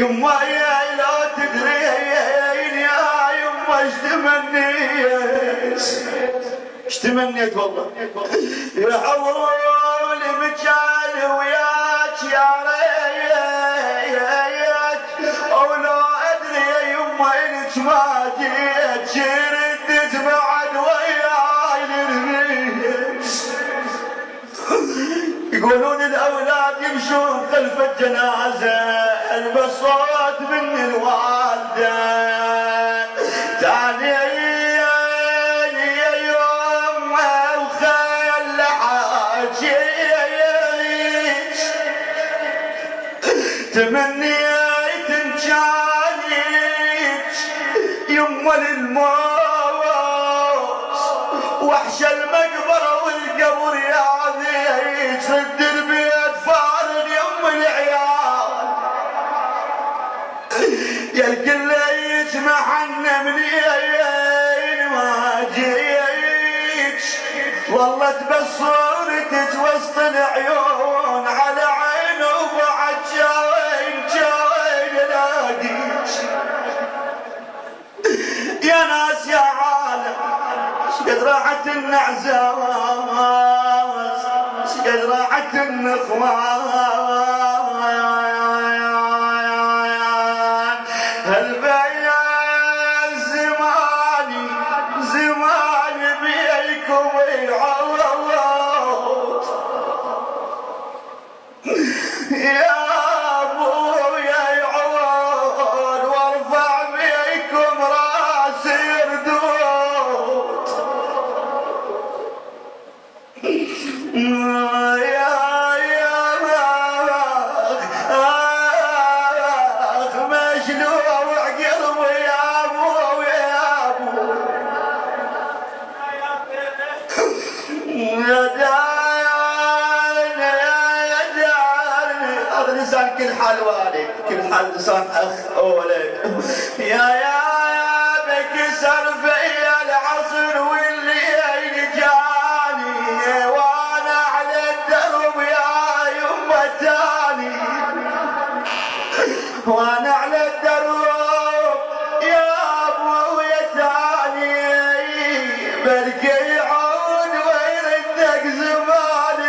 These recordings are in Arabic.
يما يا لو تدرين يا يما ايش تمنيت والله يا حول مجال وياك يا ريت او لا ادري يا يما انك ما جيت شردت بعد وياي للبيت يقولون الاولاد يمشون خلف الجنازه البصوت من الوالده تاني تمنيت انجانيك يما للموت وحش المقبره والقبر يا ذيك سد البيت فارغ يم العيال يا الكل يجمعنا منين ما جيك والله تبصرتك وسط العيون على عينه وبعد يا ناس يا عالم شقد راحت النعزات شقد راحت النخوان هالبيان زماني بيكم العوض يا كل حال والد كل حال لسان اخ اولك يا بكسر فيا العصر والليل جاني وانا على الدرب يا يمه تاني وانا على الدرب يا ابويا تاني بلقي يعود ويردك زمان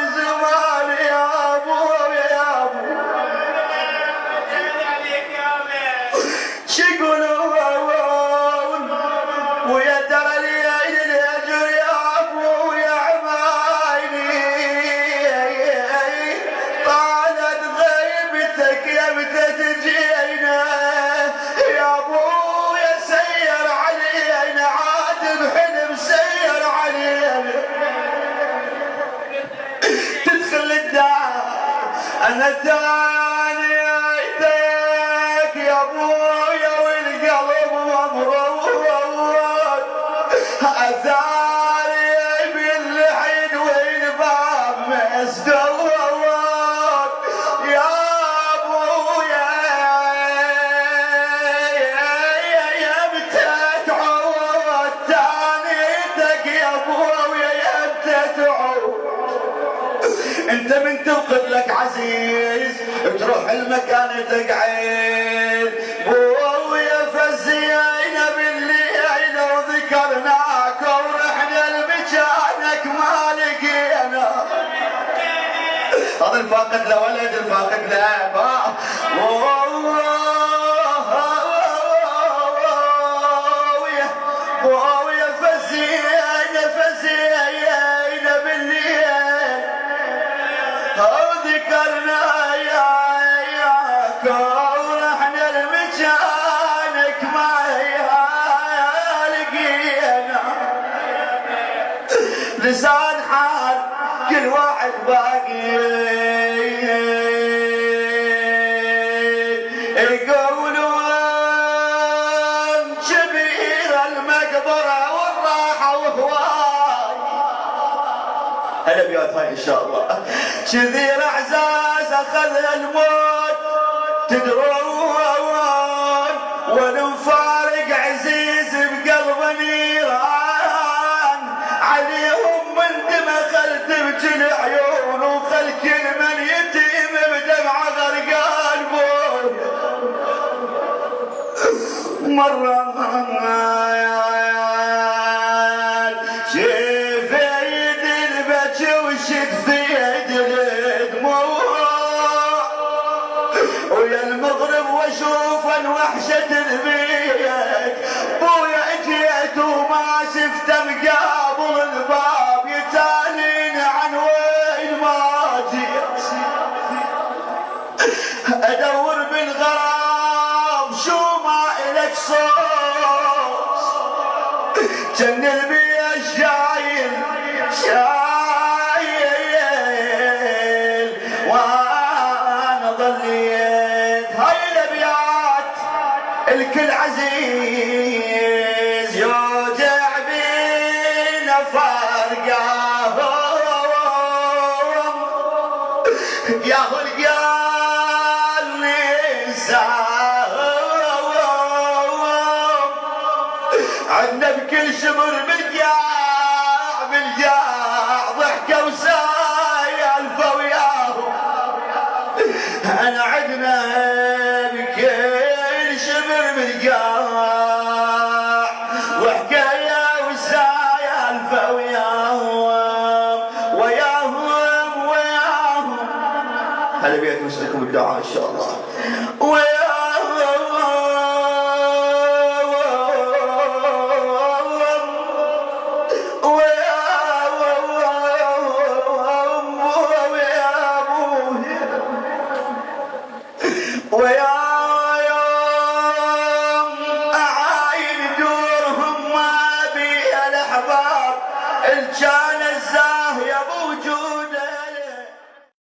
يا ابويا يا ابويا شيقولون ويا ترى الليل الاجر يا ابويا عمايلي طالت غيبتك يا متى تجينا يا ابويا سير علينا عاد بحلم سير علينا تدخل الدار انا تاني ايدك يا ابويا والقلب ممرود اثاري باللحد والباب مسدود يا ابويا يا بتتعود تانيتك يا ابويا يا بتتعود انت من توقف لك عزيز تروح المكان تقعد بويا فزينا بالليل وذكرناك ورحنا لمكانك ما لقينا هذا الفاقد له ولد الفاقد له اب بويا فزينا بالليل وذكرنا ياك ورحنا لمكانك ما لقينا لسان حال كل واحد باقي يقولون كبير المقبره والراحه وهواي هلا بيات هاي ان شاء الله كثير اعزاز اخذ الموت تدرون ونفارق عزيز بقلب نيران عليهم من دمخل تبكي العيون وخل كل من يتيم بدمعه غرقان بويا مرة شفيت البكي وشفيت الدموع ويا المغرب واشوف الوحشة البيت بويا اجيت وما شفته مقابل الباب يتالين عن وين ما جيت ادور بالغرام شو ما الك صوت جن البيا شايل وانا ضليت هاي الابيات الكل عزيز يوجع بينا فرقاهم ياهو القال نساهم عندنا بكل شبر بالقاع ضحكة وسايلفة وياهم انا عندنا بكل شبر بالقاع وحكاية وسايلفة وياهم هلا بيت مسلكم بالدعاء ان شاء الله ويا يوم أعاين دورهم ما بيها الأحباب إن كان الزاهية بوجود